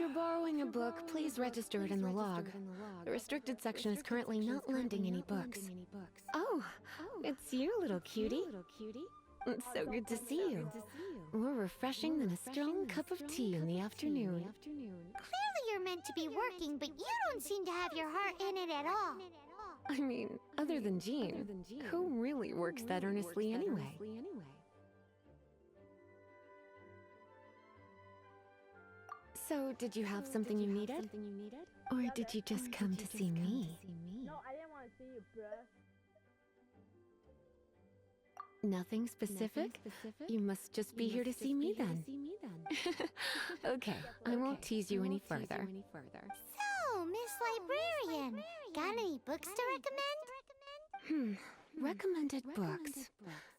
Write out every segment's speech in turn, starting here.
you're borrowing a book, please register it in the log. The restricted section is currently not lending any books. Oh, it's you, little cutie. It's so good to see you. More refreshing than a strong cup of tea in the afternoon. Clearly you're meant to be working, but you don't seem to have your heart in it at all. I mean, other than Jean, who really works that earnestly anyway? So, did you have something you needed? Or did you just come to see me? No, I didn't want to see you, bruh. Nothing specific? You must just be here to see me then. Okay, I won't tease you any further. So, Miss Librarian, got any books to recommend? Recommended books.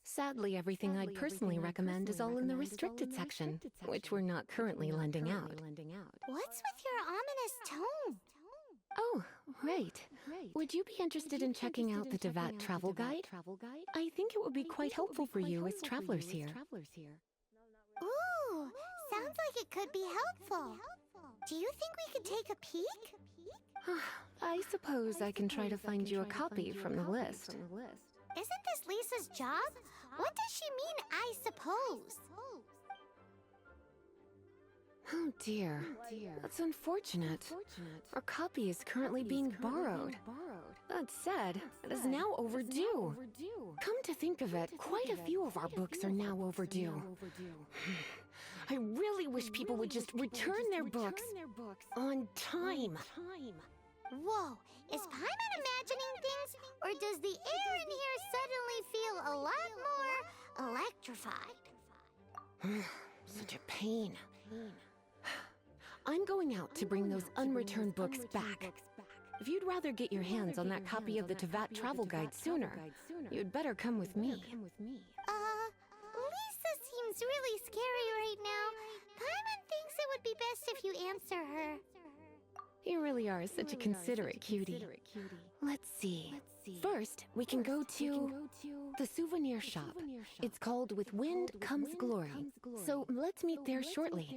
Sadly, everything I'd personally recommend is all in the restricted section, which we're not currently lending out. What's with your ominous tone? Oh, right. Would you be interested in checking out the Devat travel guide? I think it would be quite helpful for you as travelers here. Ooh, sounds like it could be helpful. Do you think we could take a peek? I suppose I can try to find you a copy from the list. Isn't this Lisa's job? What does she mean, I suppose? Oh dear, that's unfortunate. Our copy is currently being borrowed. That said, it is now overdue. Come to think of it, quite a few of our books are now overdue. I really wish people would just return their books on time. Whoa, is Paimon imagining things, or does the air in here suddenly feel a lot more electrified? Such a pain. I'm going out to bring those unreturned books back. If you'd rather get your hands on that copy of the Tevat travel guide sooner, you'd better come with me. Lisa seems really scary right now. Paimon thinks it would be best if you answer her. You really are such a considerate cutie. Let's see. First, we can go to the souvenir shop. It's called With Wind Comes Glory. So let's meet there shortly.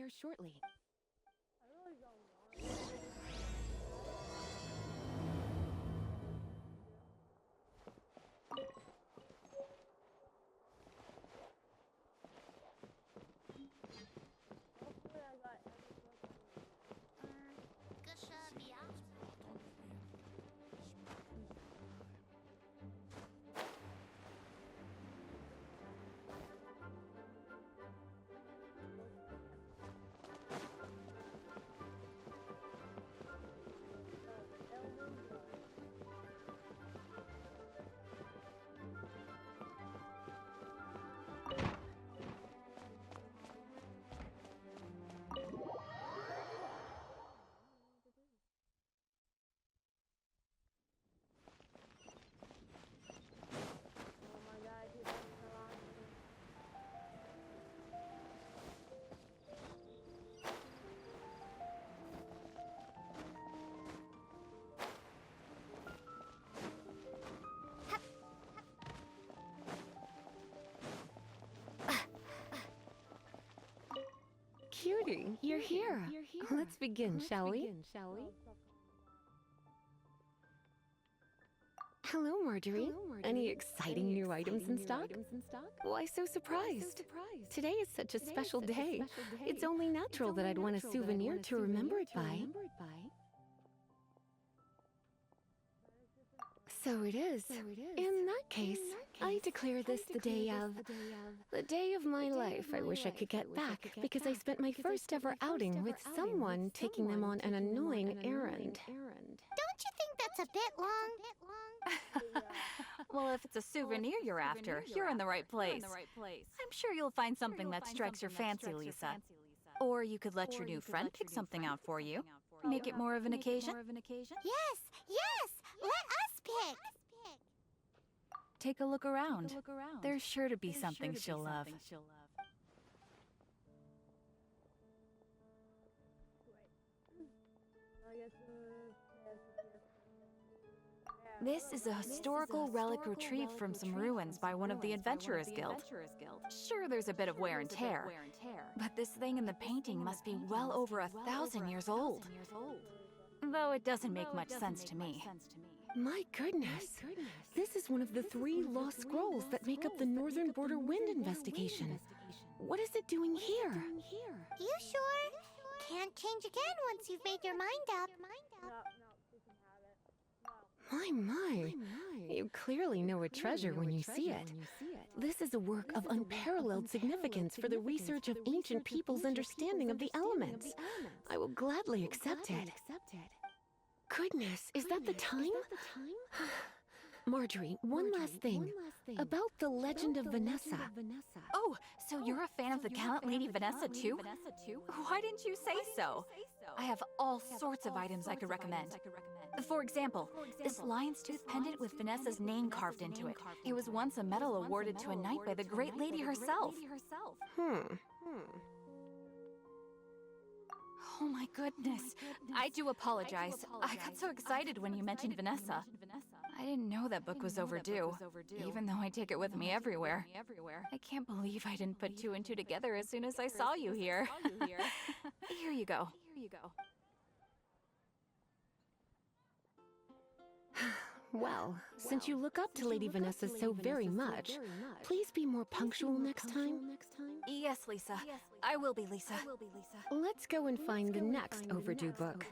Cutie, you're here. Let's begin, shall we? Hello, Marjorie. Any exciting new items in stock? Why so surprised? Today is such a special day. It's only natural that I'd want a souvenir to remember it by. So it is. In that case, I declare this the day of my life I wish I could get back, because I spent my first ever outing with someone taking them on an annoying errand. Don't you think that's a bit long? Well, if it's a souvenir you're after, you're in the right place. I'm sure you'll find something that strikes your fancy, Lisa. Or you could let your new friend pick something out for you. Make it more of an occasion. Yes, let us pick. Take a look around. There's sure to be something she'll love. This is a historical relic retrieved from some ruins by one of the Adventurers Guild. Sure, there's a bit of wear and tear, but this thing in the painting must be well over 1,000 years old. Though it doesn't make much sense to me. My goodness. This is one of the 3 lost scrolls that make up the Northern Border Wind investigation. What is it doing here? You sure? Can't change again once you've made your mind up. My. You clearly know a treasure when you see it. This is a work of unparalleled significance for the research of ancient people's understanding of the elements. I will gladly accept it. Goodness, is that the time? Marjorie, one last thing. About the legend of Vanessa. Oh, so you're a fan of the gallant Lady Vanessa too? Why didn't you say so? I have all sorts of items I could recommend. For example, this lion's tooth pendant with Vanessa's name carved into it. It was once a medal awarded to a knight by the great lady herself. Oh my goodness. I do apologize. I got so excited when you mentioned Vanessa. I didn't know that book was overdue, even though I take it with me everywhere. I can't believe I didn't put 2 and 2 together as soon as I saw you here. Here you go. Well, since you look up to Lady Vanessa so very much, please be more punctual next time. Yes, Lisa. I will be, Lisa. Let's go and find the next overdue book.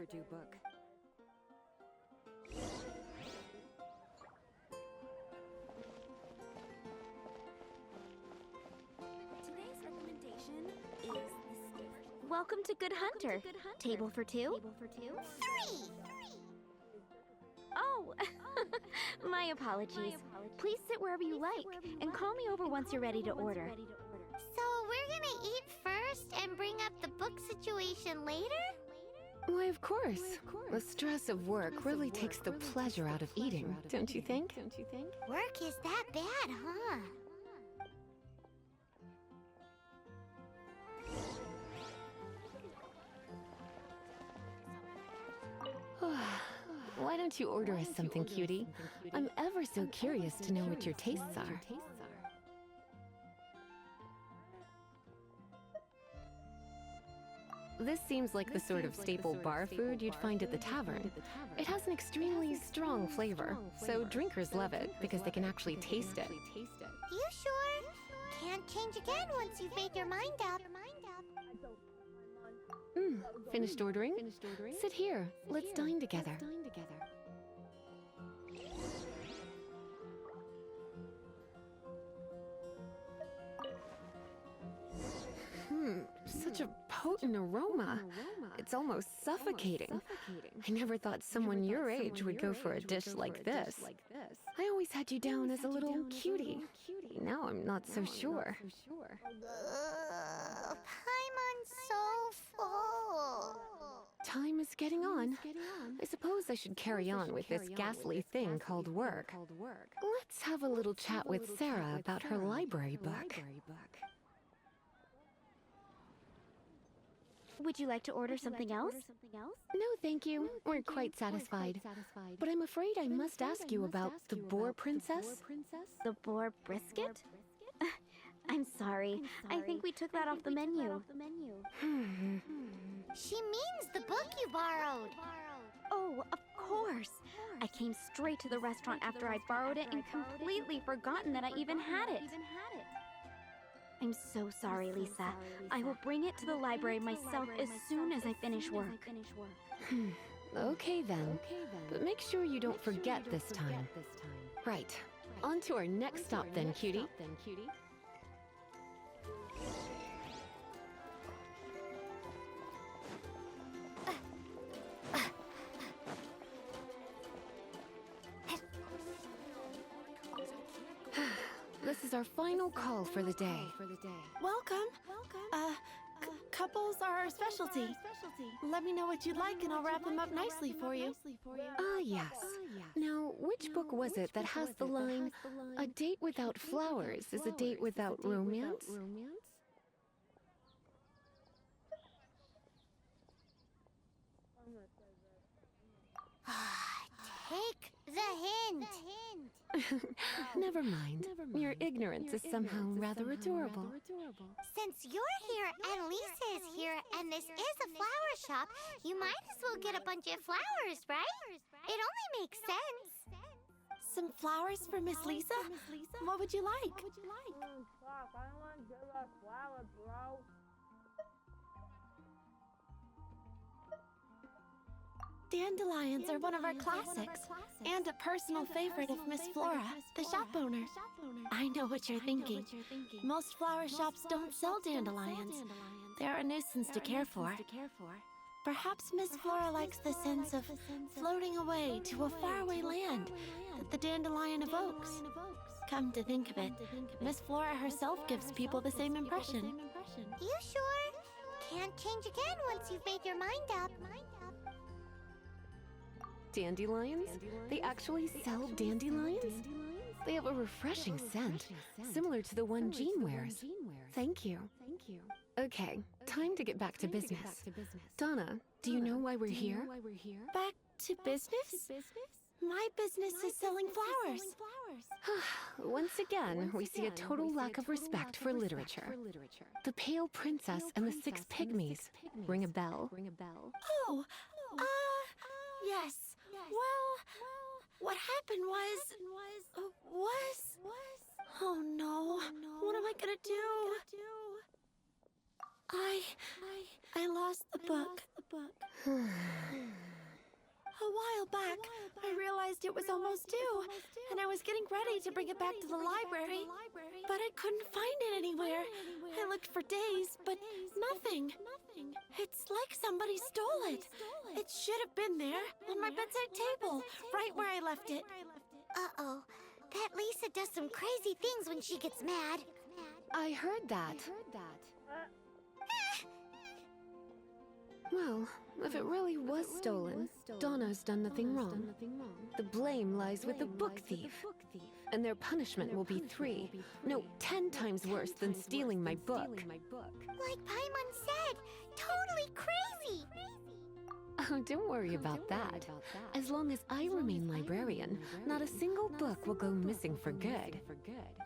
Today's recommendation is Welcome to Good Hunter. Table for 2? 3! Oh, my apologies. Please sit wherever you like, and call me over once you're ready to order. So we're gonna eat first and bring up the book situation later? Why, of course. The stress of work really takes the pleasure out of eating, don't you think? Work is that bad, huh? Why don't you order us something, cutie? I'm ever so curious to know what your tastes are. This seems like the sort of staple bar food you'd find at the tavern. It has an extremely strong flavor, so drinkers love it because they can actually taste it. You sure? Can't change again once you've made your mind up. Finished ordering? Sit here. Let's dine together. Such a potent aroma. It's almost suffocating. I never thought someone your age would go for a dish like this. I always had you down as a little cutie. Now I'm not so sure. Paimon's so full. Time is getting on. I suppose I should carry on with this ghastly thing called work. Let's have a little chat with Sarah about her library book. Would you like to order something else? No, thank you. We're quite satisfied. But I'm afraid I must ask you about the boar princess. The boar brisket? I'm sorry. I think we took that off the menu. She means the book you borrowed. Oh, of course. I came straight to the restaurant after I borrowed it and completely forgotten that I even had it. I'm so sorry, Lisa. I will bring it to the library myself as soon as I finish work. Okay then. But make sure you don't forget this time. Right. On to our next stop then, cutie. This is our final call for the day. Welcome. Couples are our specialty. Let me know what you'd like and I'll wrap them up nicely for you. Ah, yes. Now, which book was it that has the line, "A date without flowers is a date without romance"? Take the hint. Never mind. Your ignorance is somehow rather adorable. Since you're here and Lisa is here and this is a flower shop, you might as well get a bunch of flowers, right? It only makes sense. Some flowers for Miss Lisa? What would you like? Fuck, I don't want to give a flower, bro. Dandelions are one of our classics, and a personal favorite of Miss Flora, the shop owner. I know what you're thinking. Most flower shops don't sell dandelions. They're a nuisance to care for. Perhaps Miss Flora likes the sense of floating away to a faraway land that the dandelion evokes. Come to think of it, Miss Flora herself gives people the same impression. You sure? Can't change again once you've made your mind up. Dandelions? They actually sell dandelions? They have a refreshing scent, similar to the one Jean wears. Thank you. Okay, time to get back to business. Donna, do you know why we're here? Back to business? My business is selling flowers. Once again, we see a total lack of respect for literature. The Pale Princess and the Six Pygmies. Ring a bell? Oh, yes. Well, what happened was... Oh no, what am I gonna do? I lost the book. A while back, I realized it was almost due, and I was getting ready to bring it back to the library, but I couldn't find it anywhere. I looked for days, but nothing. It's like somebody stole it. It should have been there, on my bedside table, right where I left it. Uh-oh. That Lisa does some crazy things when she gets mad. I heard that. Well, if it really was stolen, Donna's done nothing wrong. The blame lies with the book thief. And their punishment will be 10 times worse than stealing my book. Like Paimon said, totally crazy. Oh, don't worry about that. As long as I remain librarian, not a single book will go missing for good.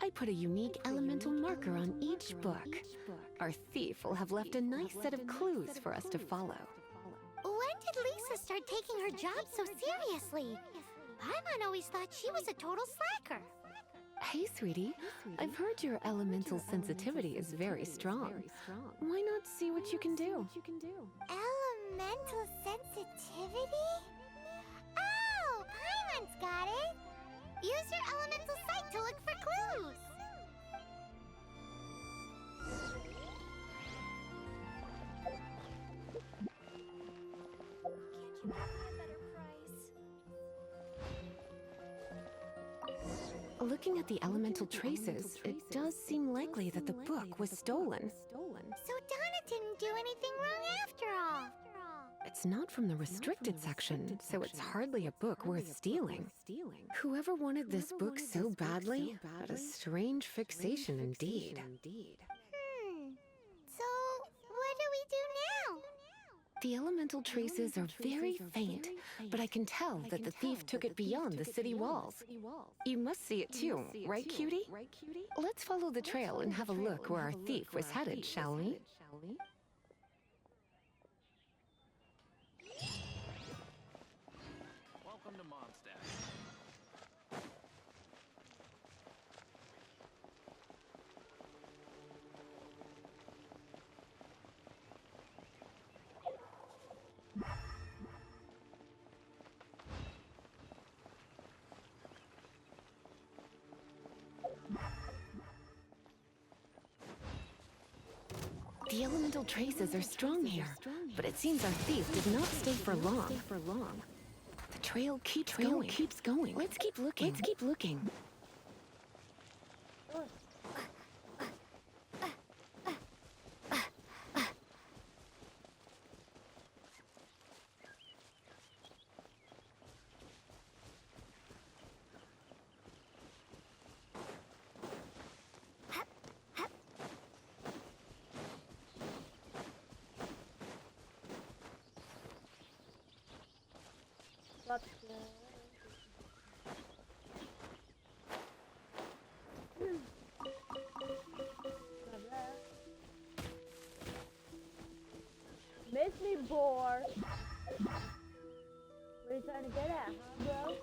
I put a unique elemental marker on each book. Our thief will have left a nice set of clues for us to follow. When did Lisa start taking her job so seriously? Paimon always thought she was a total slacker. Hey, sweetie. I've heard your elemental sensitivity is very strong. Why not see what you can do? Elemental sensitivity? Oh, Paimon's got it. Use your elemental sight to look for clues. Can't you offer a better price? Looking at the elemental traces, it does seem likely that the book was stolen. So Donna didn't do anything wrong after all. It's not from the restricted section, so it's hardly a book worth stealing. Whoever wanted this book so badly had a strange fixation indeed. So what do we do now? The elemental traces are very faint, but I can tell that the thief took it beyond the city walls. You must see it too, right, cutie? Let's follow the trail and have a look where our thief was headed, shall we? Welcome to Mondstadt. The elemental traces are strong here, but it seems our thief did not stay for long. The trail keeps going. Let's keep looking. boar. What are you trying to get at, huh, bro?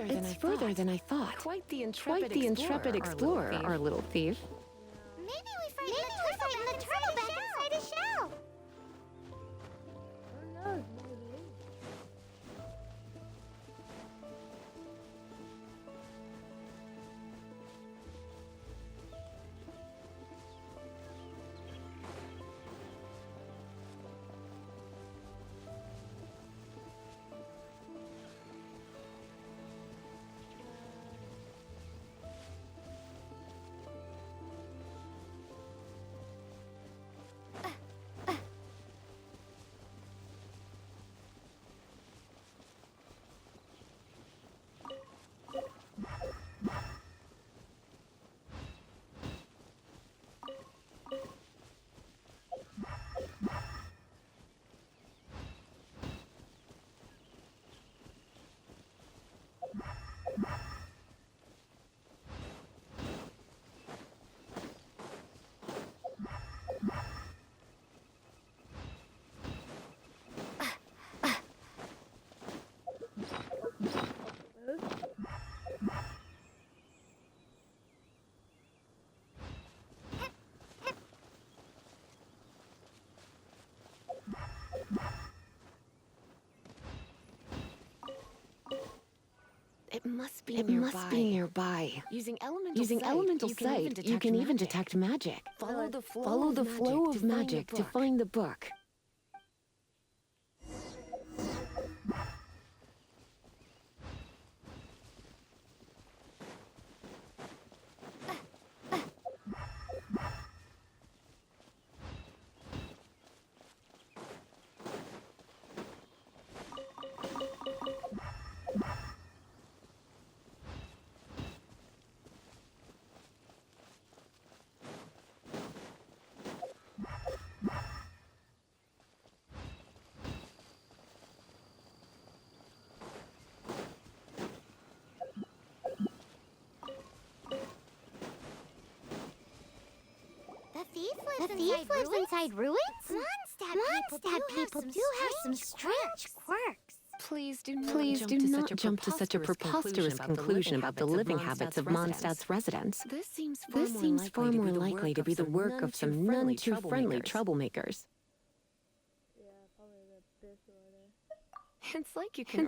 It's further than I thought. Quite the intrepid explorer, our little thief. Maybe we frightened the turtle back inside a shell. Who knows, maybe. It must be nearby. Using elemental sight, you can even detect magic. Follow the flow of magic to find the book. The thief lives inside ruins? Mondstadt people do have some strange quirks. Please do not jump to such a preposterous conclusion about the living habits of Mondstadt's residents. This seems far more likely to be the work of some none too friendly troublemakers. Yeah, probably the best order. It's like you can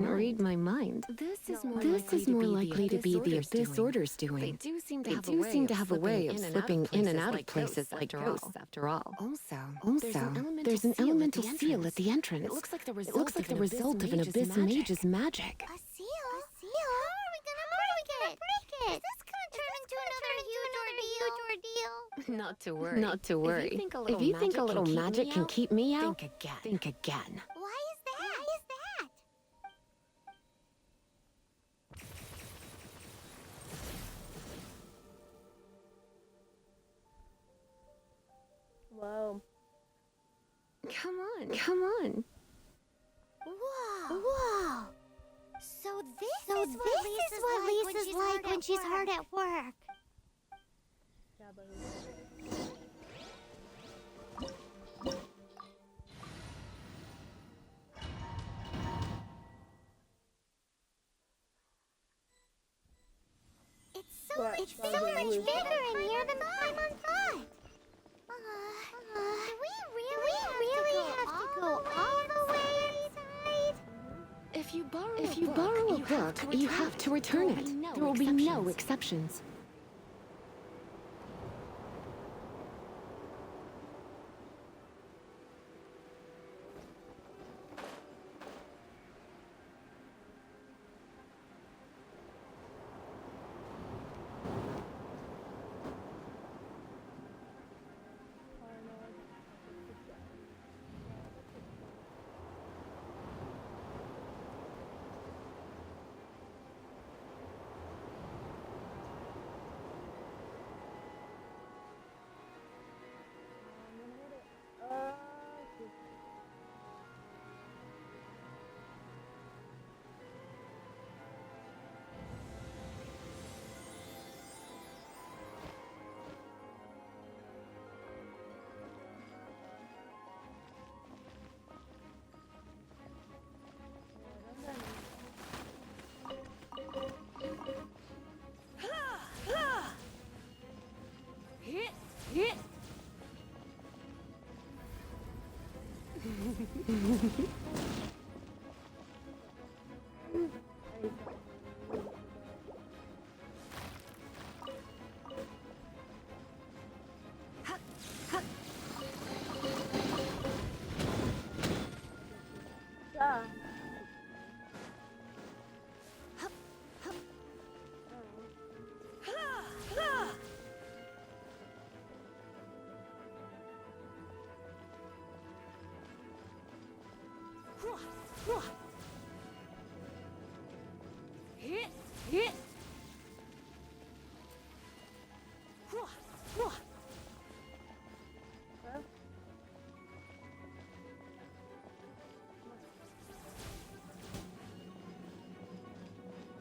read my mind. This is more likely to be the Abyss Order's doing. They do seem to have a way of slipping in and out of places like ghosts, after all. Also, there's an elemental seal at the entrance. It looks like the result of an Abyss Mage's magic. A seal? How are we gonna break it? Is this gonna turn into another huge ordeal? Not to worry. If you think a little magic can keep me out, think again. Why is that? Whoa. Come on. Whoa. So this is what Lisa's like when she's hard at work. Yeah, but who's It's so much bigger in here than Paimon thought. Do we really have to go all the way inside? If you borrow a book, you have to return it. There will be no exceptions.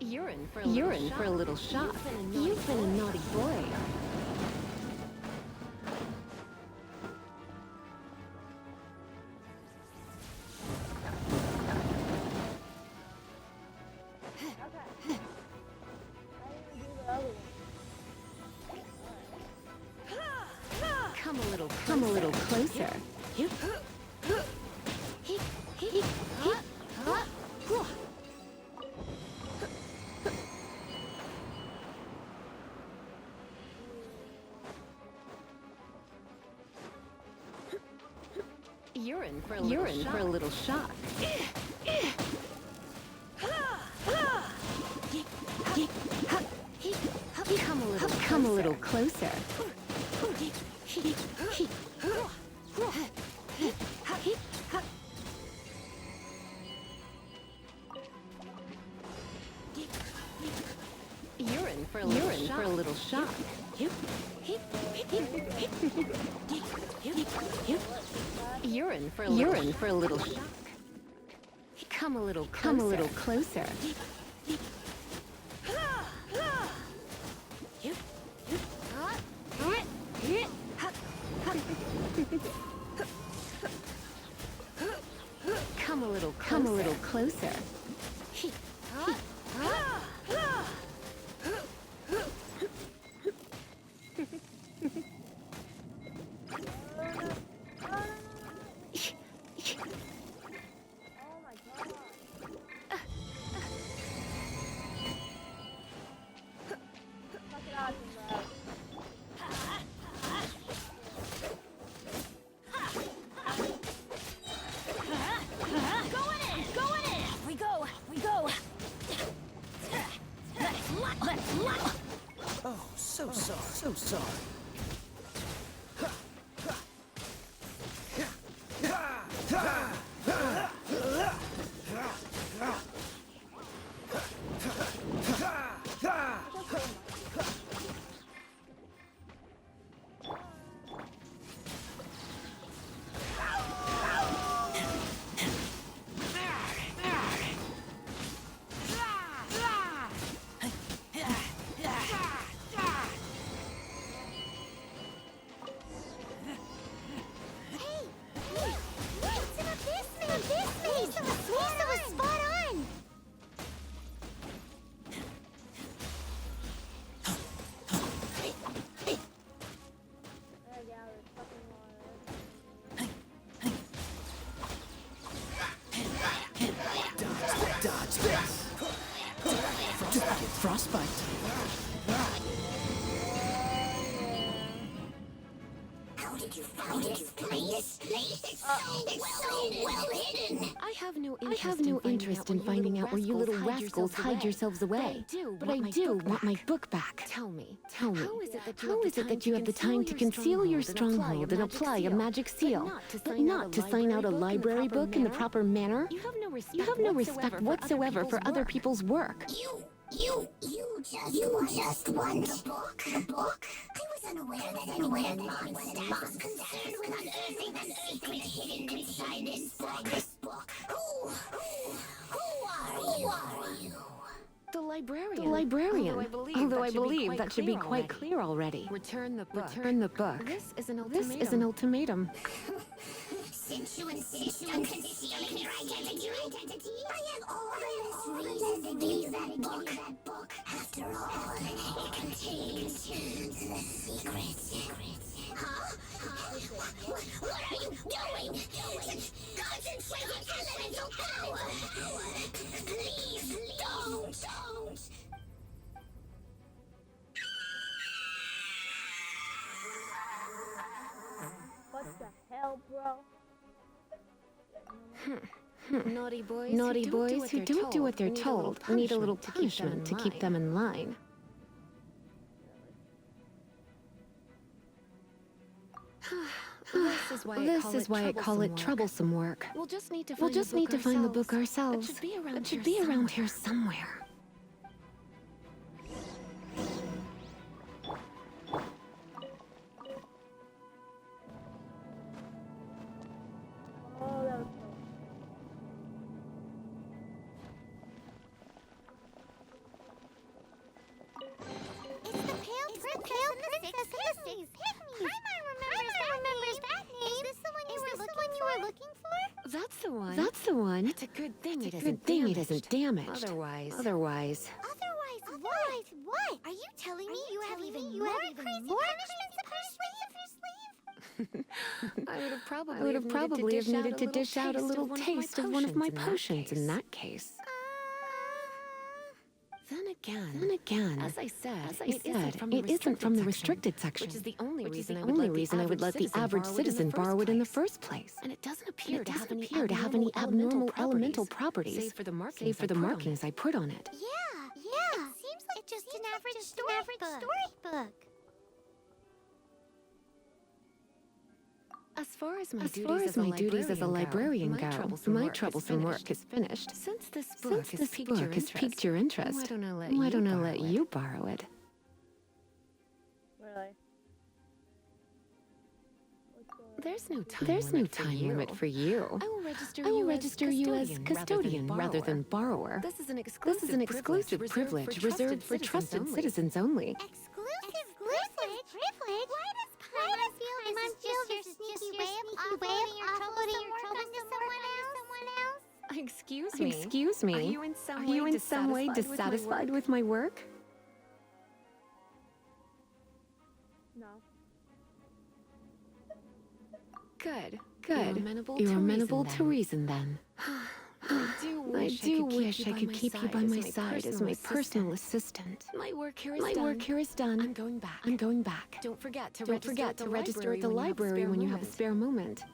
You're in for a little shock. You've been a naughty boy. Come a little closer. You're in for a little shock. Come a little closer. You're in for a little shock. You're in for a little shock. Come a little closer. Come a little closer. So sorry. Frostbite. How did you find this place? It's so well hidden. I have no interest in finding out where you little rascals hide yourselves away. But I do want my book back. Tell me. How is it that you have the time to conceal your stronghold and apply a magic seal, but not to sign out a library book in the proper manner? You have no respect whatsoever for other people's work. You just want a book? A book? I was unaware that anyone was concerned with unearthing the secret hidden inside this book. Who are you? The librarian. Although I believe that should be quite clear already. Return the book. This is an ultimatum. Since you insist on concealing your identity, I have all the reason to give you that book. After all, it contains the secret. Huh? What are you doing? God's elemental power. Please, don't. What the hell, bro? Naughty boys who don't do what they're told need a little punishment to keep them in line. This is why I call it troublesome work. We'll just need to find the book ourselves. It should be around here somewhere. Oh, that was close. It's the pale princess and the six pygmies. Paimon remembers that name. Is this the one you were looking for? That's the one. It's a good thing it isn't damaged. Otherwise. Otherwise what? Are you telling me you have even more crazy punishments up your sleeve? I would have probably needed to dish out a little taste of one of my potions in that case. Then again, as I said, it isn't from the restricted section, which is the only reason I would let the average citizen borrow it in the first place. And it doesn't appear to have any abnormal elemental properties, save for the markings I put on it. Yeah. It seems like just an average storybook. As far as my duties as a librarian go, my troublesome work is finished. Since this book has piqued your interest, why don't I let you borrow it? Really? There's no time limit for you. I will register you as custodian rather than borrower. This is an exclusive privilege reserved for trusted citizens only. Exclusive privilege? Why does Paimon feel your sneaky way of offloading your troubles to someone else? Excuse me. Are you in some way dissatisfied with my work? No. Good. You're amenable to reason then. I do wish I could keep you by my side as my personal assistant. My work here is done. I'm going back. Don't forget to register at the library when you have a spare moment.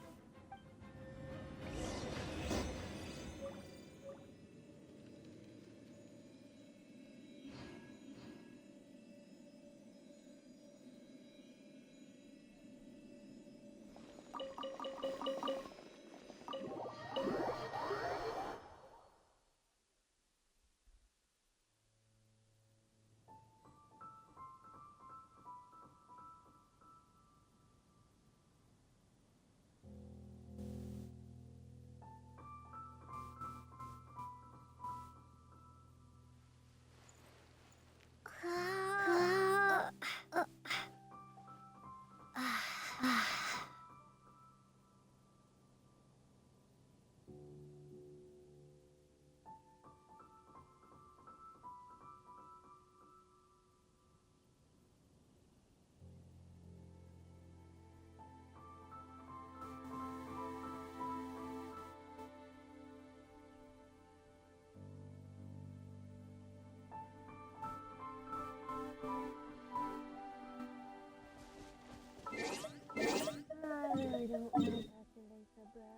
I really don't want to talk to Lisa Brown.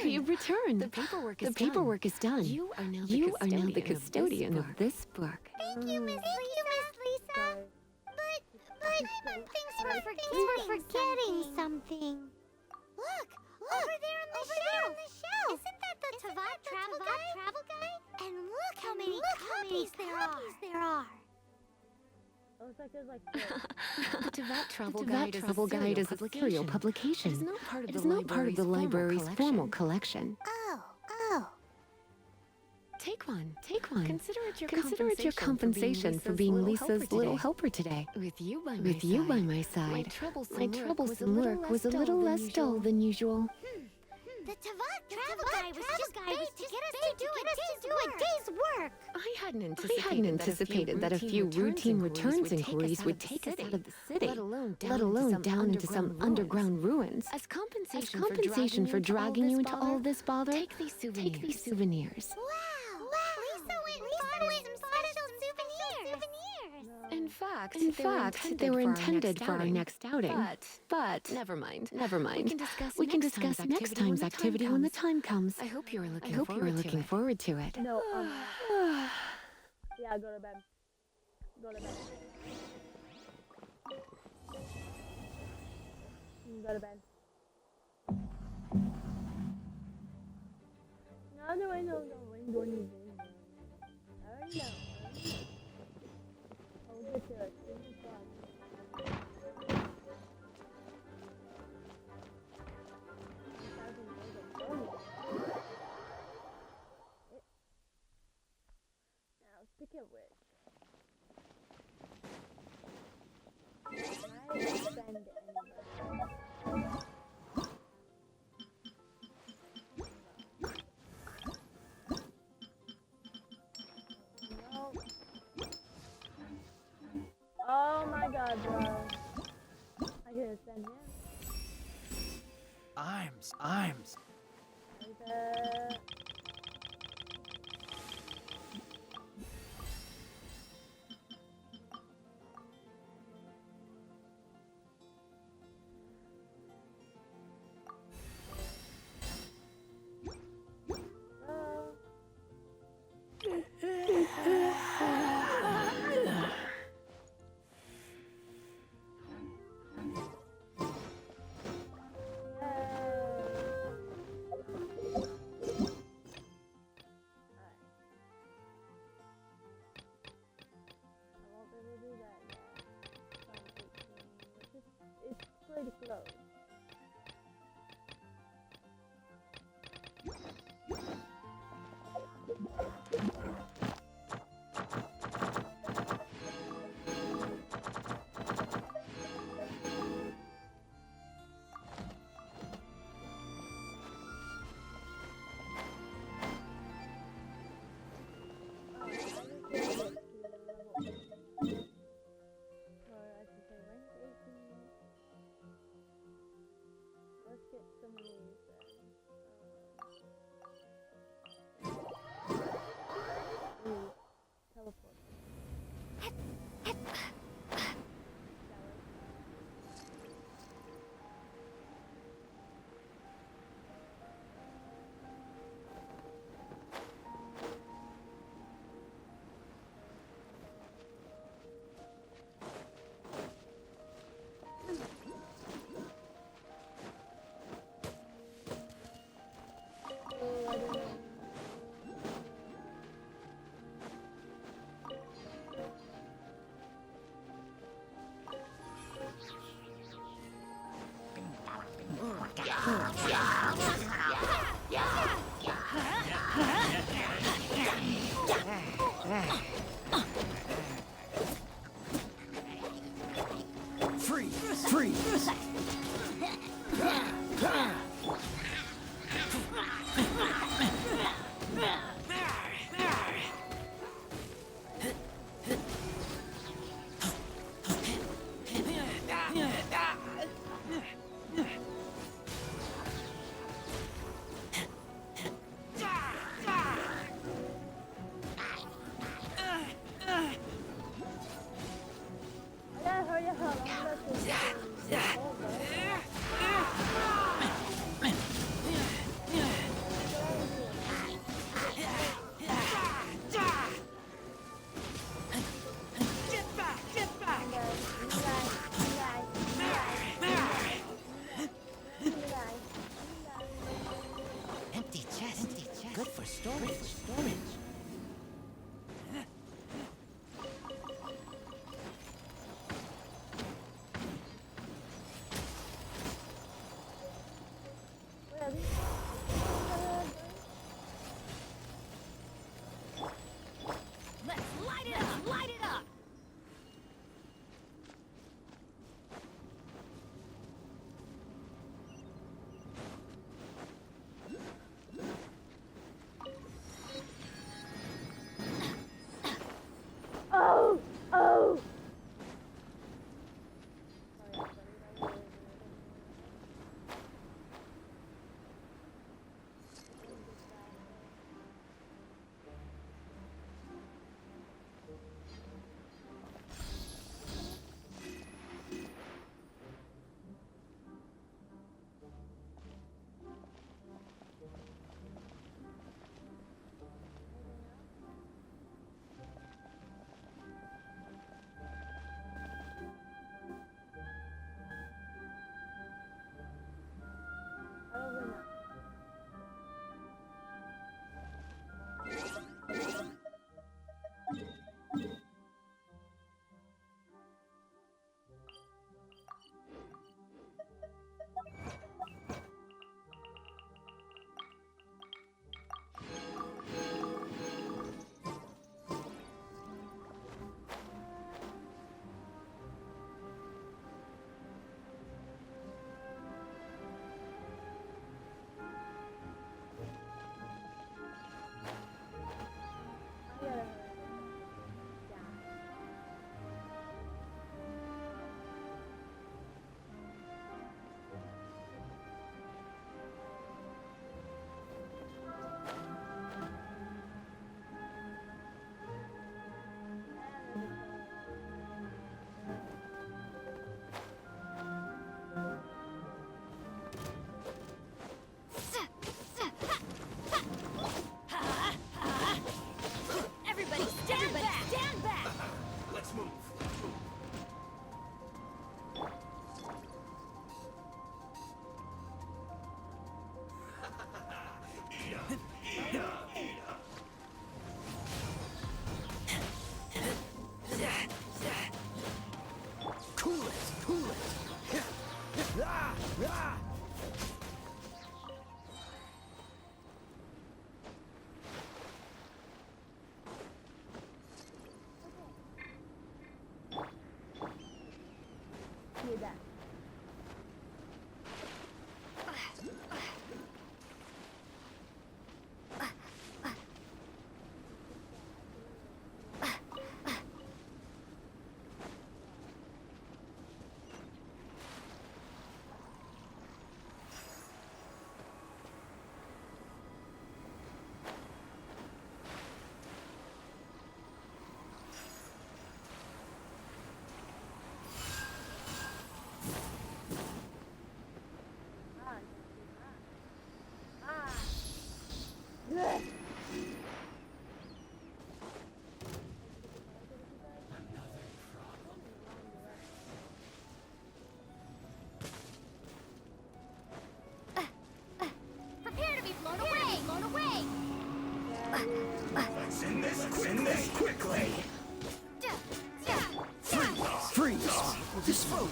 You've returned. The paperwork is done. You are now the custodian of this book. Thank you, Miss Lisa. But Paimon thinks we're forgetting something. Look, over there on the shelf. Isn't that the Teyvat travel guide? And look how many copies there are. It looks like there's like The Teyvat Travel Guide is a serial publication. It is not part of the library's formal collection. Oh. Take one. Take one. Consider it your compensation for being Lisa's little helper today. With you by my side, my troublesome work was a little less dull than usual. The travel guy was just paid to get us to do a day's work. I hadn't anticipated that a few routine returns inquiries would take us out of the city, let alone down into some underground ruins. As compensation for dragging you into all this bother, take these souvenirs. Wow! Lisa went and bought some souvenirs. In fact, they were intended for our next outing. But never mind. We can discuss next time's activity when the time comes. I hope you are looking forward to it. No, yeah, go to bed. Go to bed. Go to bed. No, I know. I already know. I'll get to it. Give me time. Now, speaking of which, I offend anybody. Oh my god, bro. I can send him. I'm. Pretty close. Let's get some of these teleport. Freeze!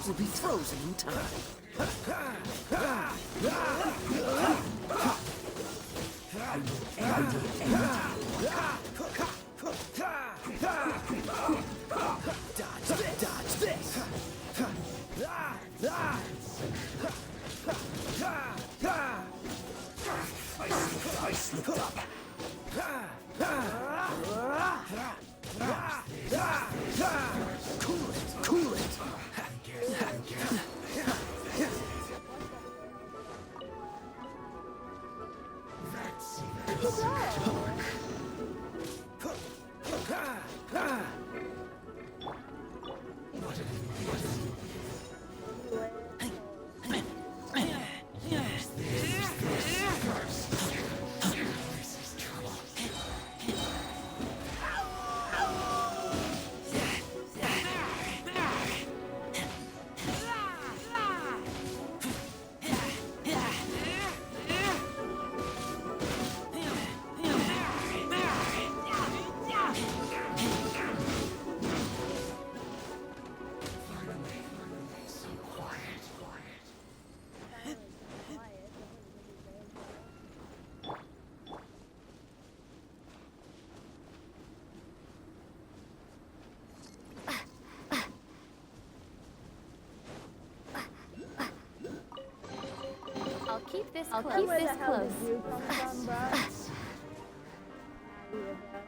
clouds will be frozen in time. Dodge this! I slipped up. Cool it. Keep this Where close. the hell did you come from, bro? Nah, here, bro.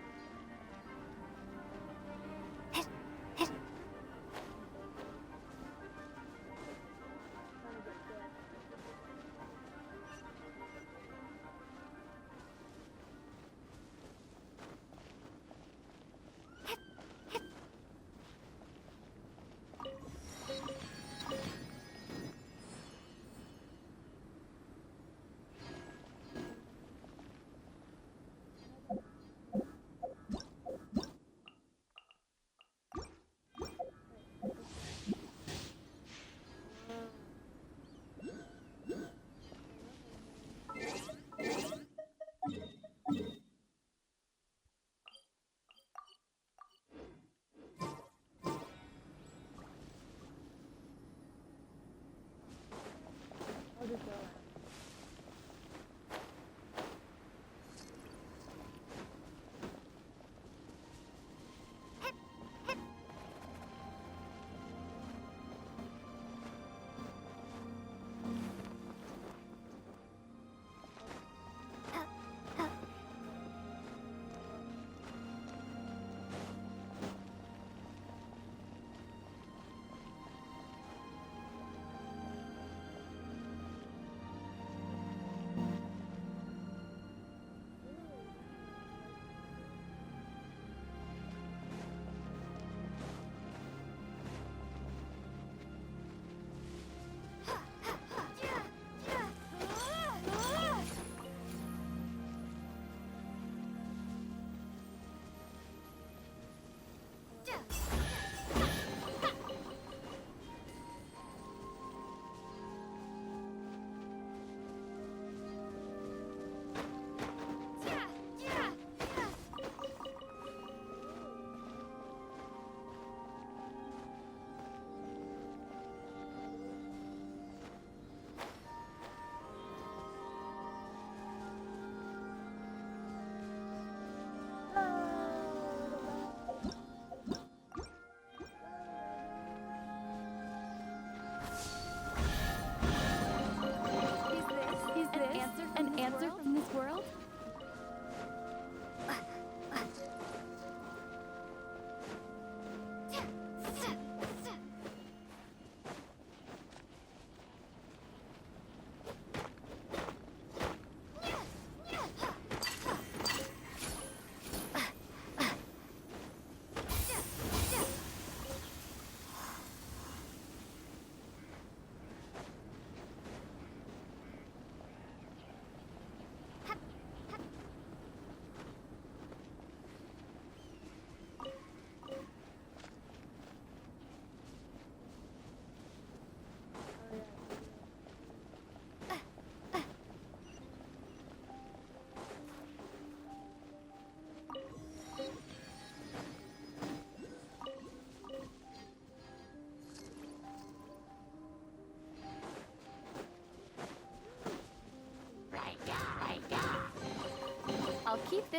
keep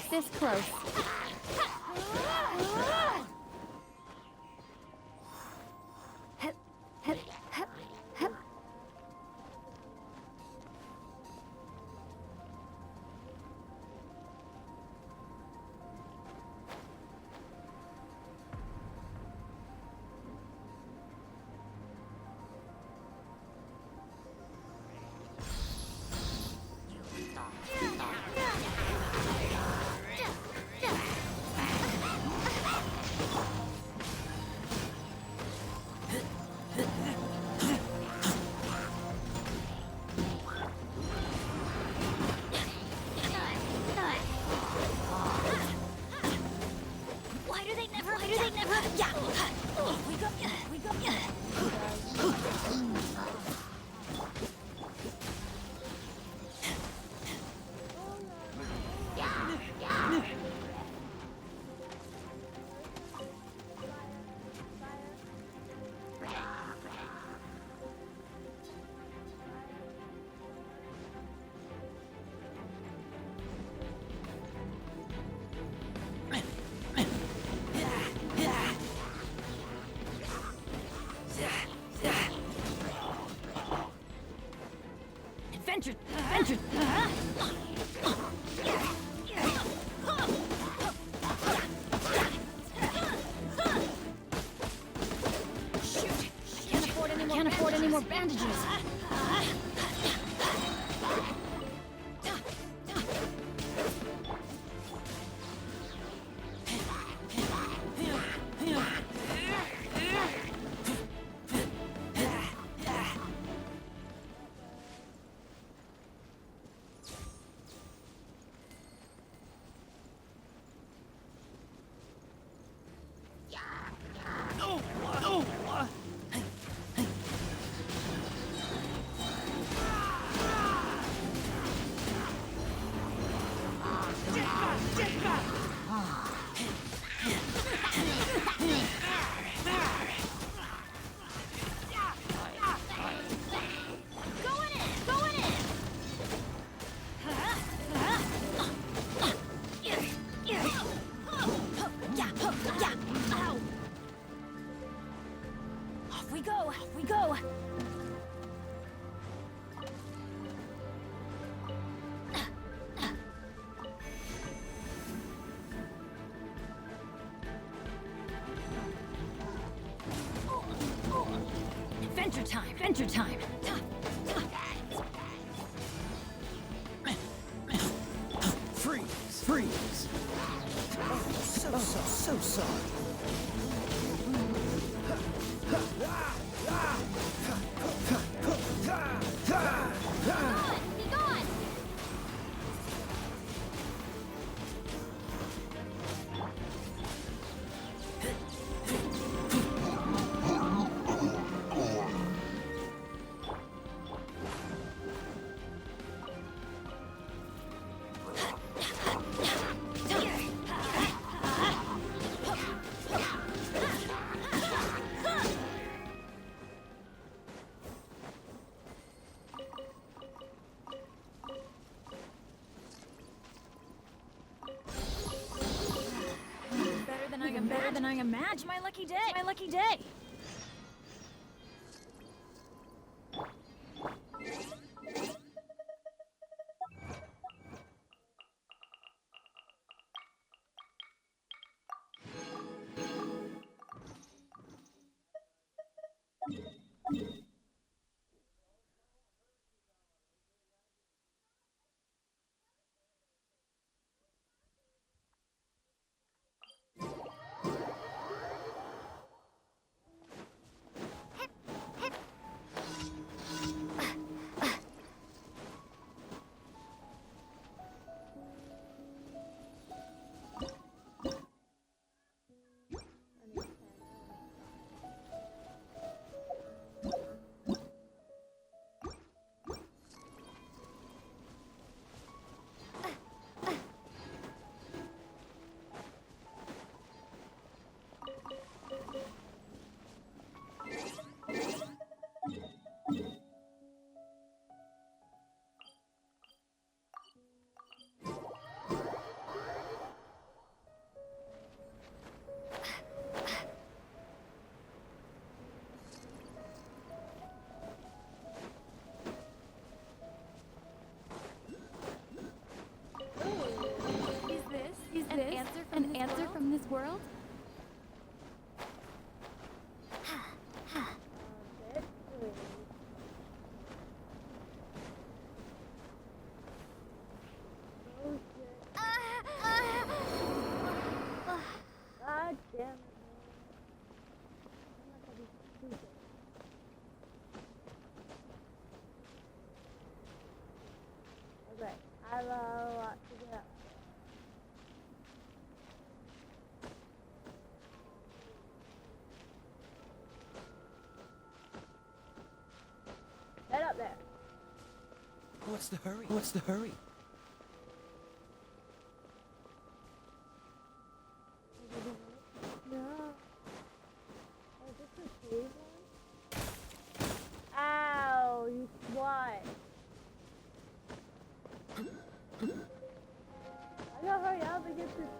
this close. Why do they never? Yeah. We go. Adventure. Shoot! Can't afford any more bandages. We go! Adventure time! Freeze! Oh, so sorry. Be gone! Better than I imagined. My lucky day. world? Bit please. Oh shit. God damn it, man. I'm not gonna be stupid. Okay, I have a lot to get up. Get up there. What's the hurry? What's the hurry? No. Oh, is this a cave one? Ow, you swat. I gotta hurry up and get this.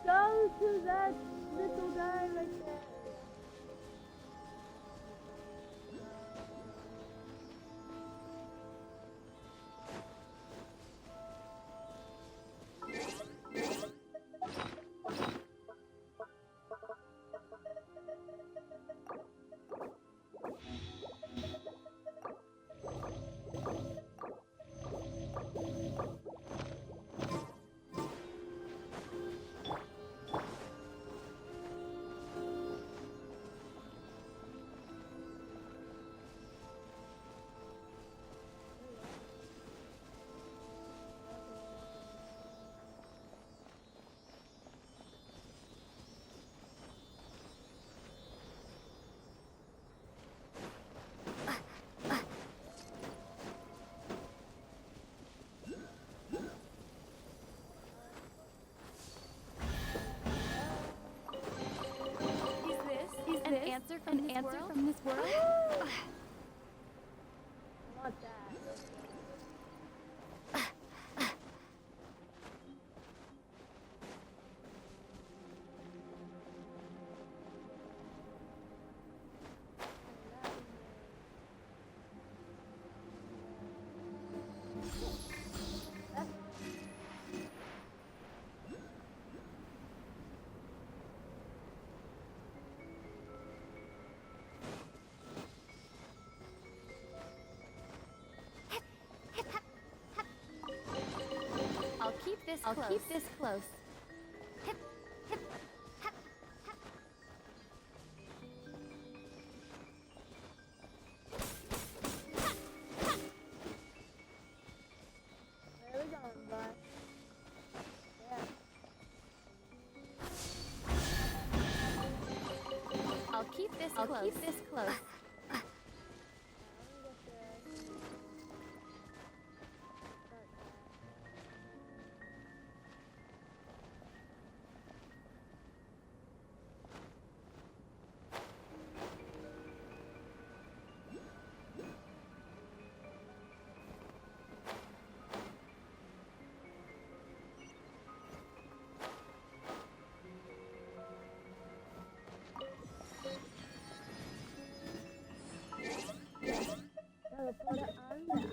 Go to that little guy right there. Answer from this world? I want that. I'll keep this close. Hip, hip, hip, hip. Where are we going, bud? Yeah. I'll keep this close. Put it on there.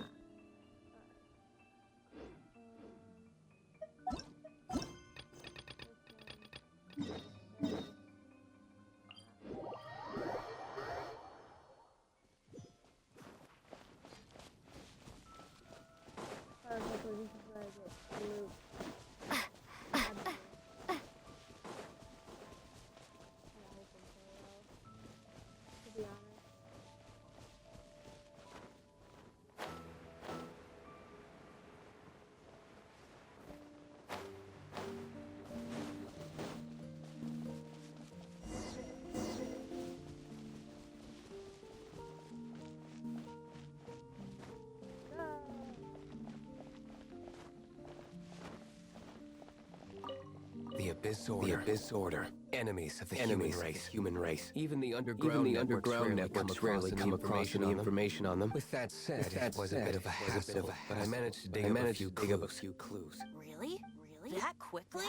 This is where I get blue. To be honest. The Abyss Order. Enemies of the human race. Even the underground networks rarely come across any information on them. With that said, it was a bit of a hassle, but I managed to dig up a few clues. Really? That quickly?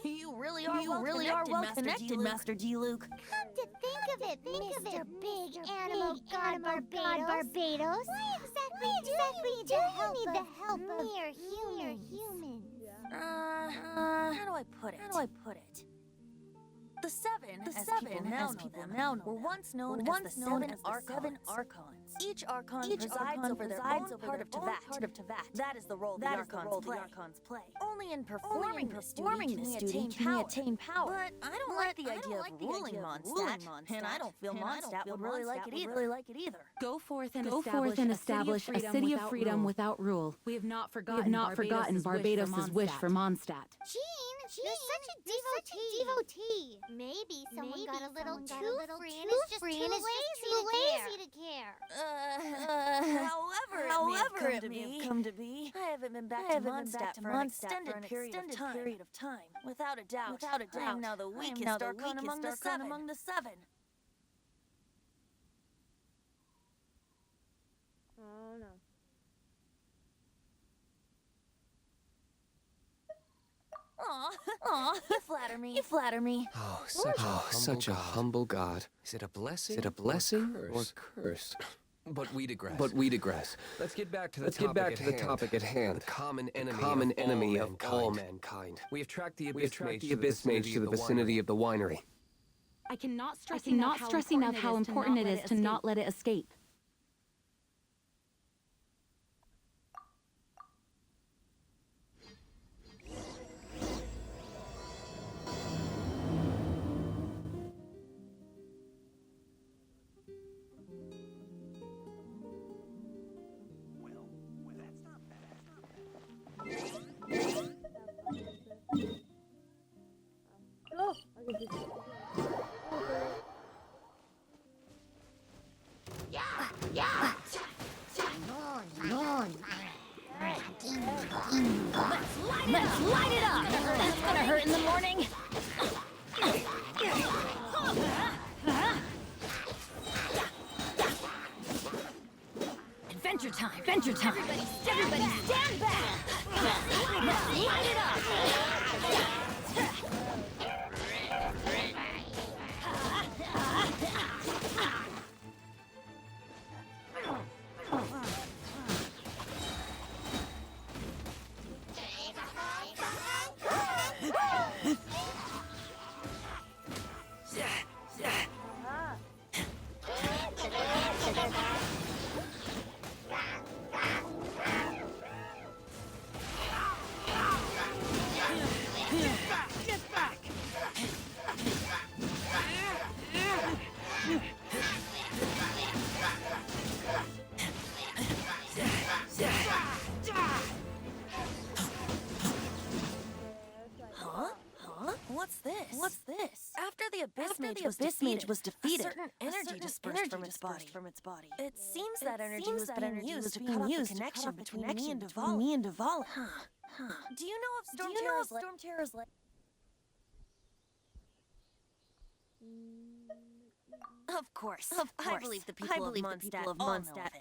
You really are well connected, Master D-Luke. Come to think of it, Mr. Big Animal God Barbados. Why exactly do you need the help of mere humans? How do I put it? The seven, as people now know, were once known as the seven Archons. Each Archon presides over their own part of Teyvat. That is the role the Archons play. Only in performing this duty can we attain power. But I don't like the idea of ruling Mondstadt, and I don't feel Mondstadt would really like it either. Go forth and establish a city of freedom without rule. We have not forgotten Barbados' wish for Mondstadt. Jean, you're such a devotee. Maybe someone got a little too free and is just too lazy to care. However it may have come to be, I haven't been back to Mondstadt for an extended period of time. Without a doubt, I am now the weakest Archon among the seven. Oh no. Aw, you flatter me. Oh, such a humble god. Is it a blessing? Or curse? But we digress. Let's get back to the topic at hand. The common enemy of all mankind. We have tracked the Abyss Mage to the vicinity of the winery. I cannot stress enough how important it is to not let it escape. Oh, I can just. Let's light it up! That's gonna hurt in the morning. Adventure time! Everybody stand back! Let's light it up! What's this? After the Abyss Mage was defeated, a certain energy dispersed from its body. It seems that energy was being used to cut off the connection between me and Duvall. Do you know if Storm Terror's like... Of course. I believe the people of Mondstadt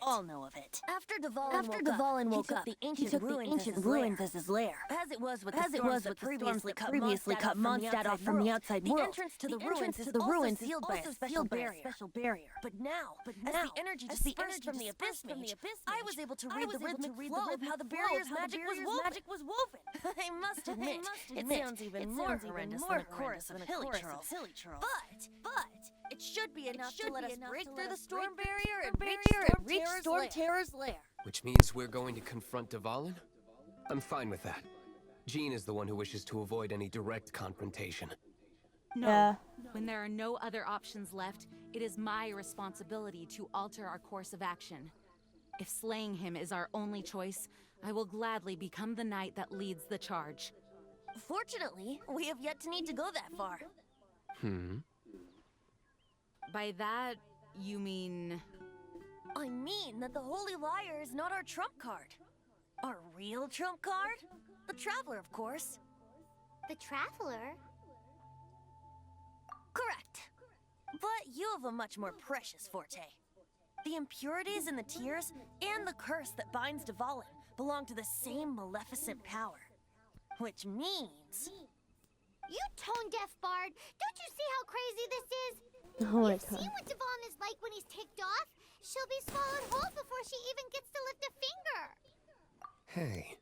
all know of it. After Duvallin woke up, he took the ancient ruins as his lair. As it was with the storms that previously cut Mondstadt off from the outside world. The entrance to the ruins is also sealed by a special barrier. But now, as the energy dispersed from the Abyss Mage, I was able to read the rhythmic flow of how the barrier's magic was woven. I must admit, it sounds even more horrendous than a chorus of hilly churls. But it should be enough to let us break through the storm barrier and reach Storm Terror's lair. Which means we're going to confront Duvallin? I'm fine with that. Jean is the one who wishes to avoid any direct confrontation. No. When there are no other options left, it is my responsibility to alter our course of action. If slaying him is our only choice, I will gladly become the knight that leads the charge. Fortunately, we have yet to need to go that far. By that, you mean... I mean that the Holy Liar is not our trump card. Our real trump card? The Traveler, of course. The Traveler? Correct. But you have a much more precious forte. The impurities in the tears and the curse that binds Duvallin belong to the same maleficent power. Which means... You tone-deaf bard, don't you see how crazy this is? Oh my You've god. seen what Devon is like when he's ticked off. She'll be swallowed whole before she even gets to lift a finger. Hey.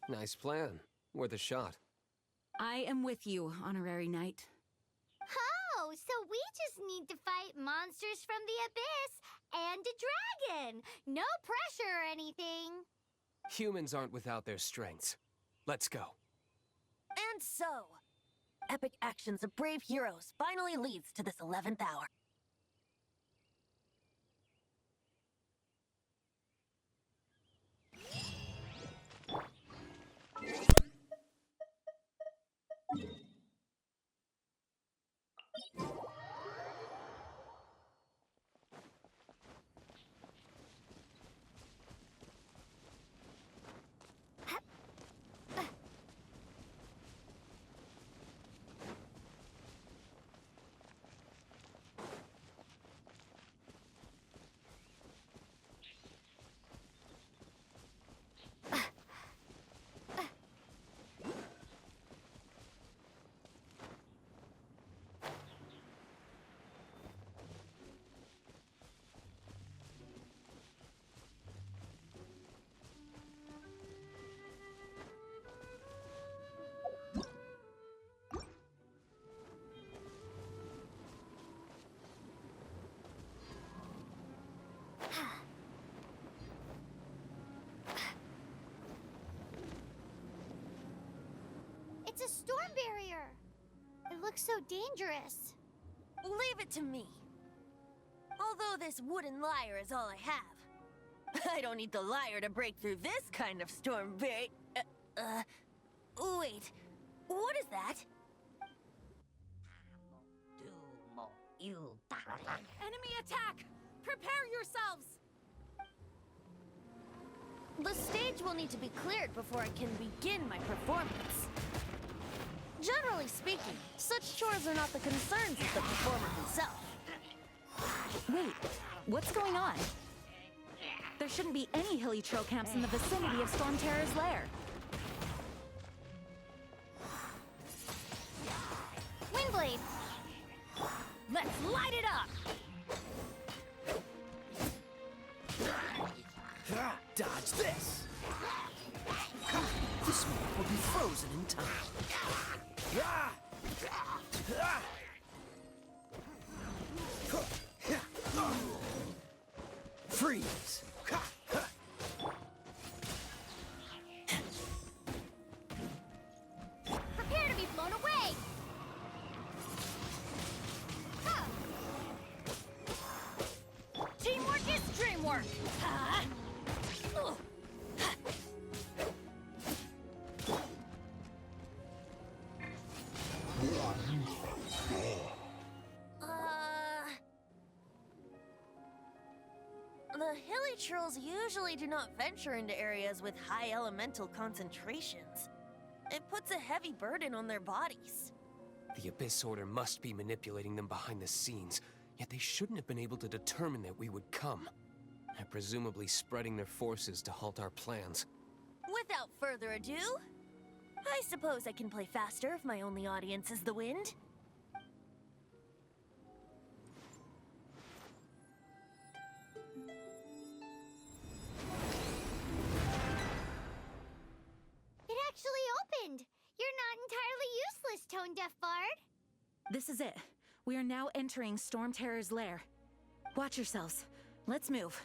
Nice plan. Worth a shot. I am with you, Honorary Knight. Oh, so we just need to fight monsters from the abyss and a dragon. No pressure or anything. Humans aren't without their strengths. Let's go. And so, epic actions of brave heroes finally leads to this 11th hour. It's a storm barrier. It looks so dangerous. Leave it to me. Although this wooden lyre is all I have, I don't need the lyre to break through this kind of storm barrier. Wait, what is that? Enemy attack! Prepare yourselves! The stage will need to be cleared before I can begin my performance. Generally speaking, such chores are not the concerns of the performer himself. Wait, what's going on? There shouldn't be any hilly trail camps in the vicinity of Storm Terror's lair. Windblade. Let's light it up! Dodge this! This one will be frozen in time. Freeze! Prepare to be blown away. Huh. Teamwork is dreamwork! The hilly trolls usually do not venture into areas with high elemental concentrations. It puts a heavy burden on their bodies. The Abyss Order must be manipulating them behind the scenes, yet they shouldn't have been able to determine that we would come. They're presumably spreading their forces to halt our plans. Without further ado, I suppose I can play faster if my only audience is the wind. It actually opened. You're not entirely useless, Tone-Deaf Bard. This is it. We are now entering Storm Terror's lair. Watch yourselves. Let's move.